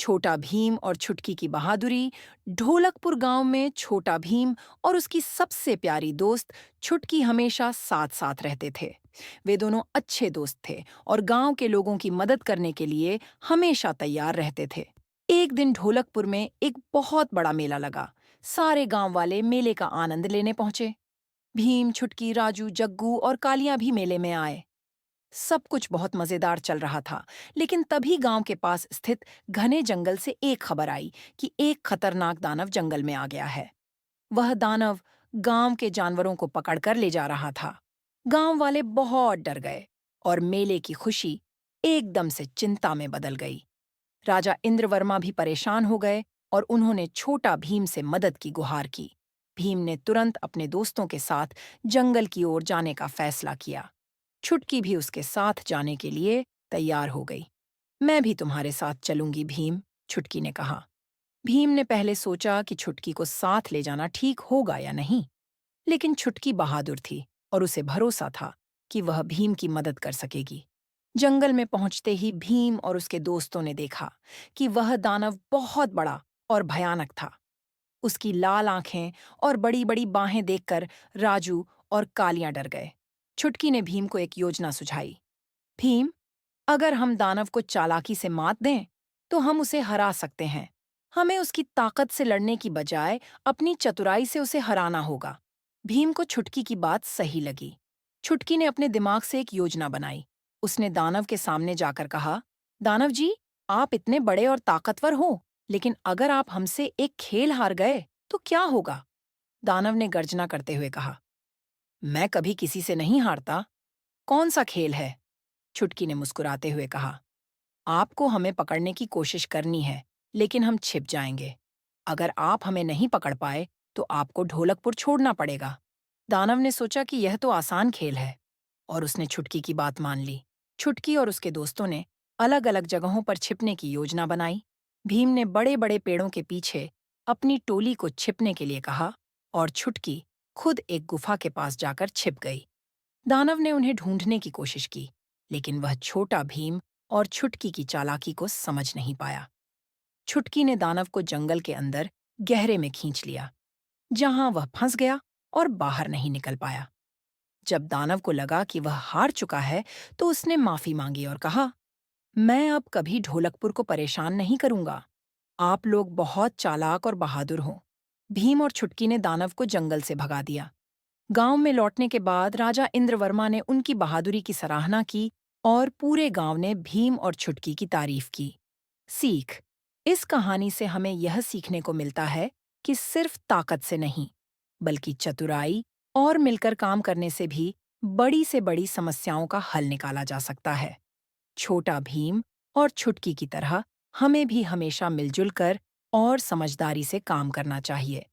छोटा भीम और छुटकी की बहादुरी। ढोलकपुर गांव में छोटा भीम और उसकी सबसे प्यारी दोस्त छुटकी हमेशा साथ साथ रहते थे। वे दोनों अच्छे दोस्त थे और गांव के लोगों की मदद करने के लिए हमेशा तैयार रहते थे। एक दिन ढोलकपुर में एक बहुत बड़ा मेला लगा। सारे गांव वाले मेले का आनंद लेने पहुंचे। भीम, छुटकी, राजू, जग्गू और कालियां भी मेले में आए। सब कुछ बहुत मजेदार चल रहा था, लेकिन तभी गांव के पास स्थित घने जंगल से एक खबर आई कि एक खतरनाक दानव जंगल में आ गया है। वह दानव गांव के जानवरों को पकड़कर ले जा रहा था। गांव वाले बहुत डर गए और मेले की खुशी एकदम से चिंता में बदल गई। राजा इंद्रवर्मा भी परेशान हो गए और उन्होंने छोटा भीम से मदद की गुहार की। भीम ने तुरंत अपने दोस्तों के साथ जंगल की ओर जाने का फैसला किया। छुटकी भी उसके साथ जाने के लिए तैयार हो गई। मैं भी तुम्हारे साथ चलूंगी भीम, छुटकी ने कहा। भीम ने पहले सोचा कि छुटकी को साथ ले जाना ठीक होगा या नहीं, लेकिन छुटकी बहादुर थी और उसे भरोसा था कि वह भीम की मदद कर सकेगी। जंगल में पहुंचते ही भीम और उसके दोस्तों ने देखा कि वह दानव बहुत बड़ा और भयानक था। उसकी लाल आंखें और बड़ी-बड़ी बाहें देखकर राजू और कालियां डर गए। छुटकी ने भीम को एक योजना सुझाई। भीम, अगर हम दानव को चालाकी से मात दें, तो हम उसे हरा सकते हैं। हमें उसकी ताकत से लड़ने की बजाय अपनी चतुराई से उसे हराना होगा। भीम को छुटकी की बात सही लगी। छुटकी ने अपने दिमाग से एक योजना बनाई। उसने दानव के सामने जाकर कहा, दानव जी, आप इतने बड़े और ताकतवर हो, लेकिन अगर आप हमसे एक खेल हार गए, तो क्या होगा? दानव ने गर्जना करते हुए कहा, मैं कभी किसी से नहीं हारता। कौन सा खेल है? छुटकी ने मुस्कुराते हुए कहा, आपको हमें पकड़ने की कोशिश करनी है, लेकिन हम छिप जाएंगे। अगर आप हमें नहीं पकड़ पाए, तो आपको ढोलकपुर छोड़ना पड़ेगा। दानव ने सोचा कि यह तो आसान खेल है, और उसने छुटकी की बात मान ली। छुटकी और उसके दोस्तों ने अलग-अलग जगहों पर छिपने की योजना बनाई। भीम ने बड़े-बड़े पेड़ों के पीछे अपनी टोली को छिपने के लिए कहा, और छुटकी खुद एक गुफा के पास जाकर छिप गई। दानव ने उन्हें ढूंढने की कोशिश की, लेकिन वह छोटा भीम और छुटकी की चालाकी को समझ नहीं पाया। छुटकी ने दानव को जंगल के अंदर गहरे में खींच लिया, जहां वह फंस गया और बाहर नहीं निकल पाया। जब दानव को लगा कि वह हार चुका है, तो उसने माफी मांगी और कहा, मैं अब कभी ढोलकपुर को परेशान नहीं करूंगा। आप लोग बहुत चालाक और बहादुर हो। भीम और छुटकी ने दानव को जंगल से भगा दिया। गांव में लौटने के बाद राजा इंद्रवर्मा ने उनकी बहादुरी की सराहना की और पूरे गांव ने भीम और छुटकी की तारीफ की। सीख, इस कहानी से हमें यह सीखने को मिलता है कि सिर्फ ताकत से नहीं, बल्कि चतुराई और मिलकर काम करने से भी बड़ी से बड़ी समस्याओं का हल निकाला जा सकता है। छोटा भीम और छुटकी की तरह हमें भी हमेशा मिलजुल कर और समझदारी से काम करना चाहिए।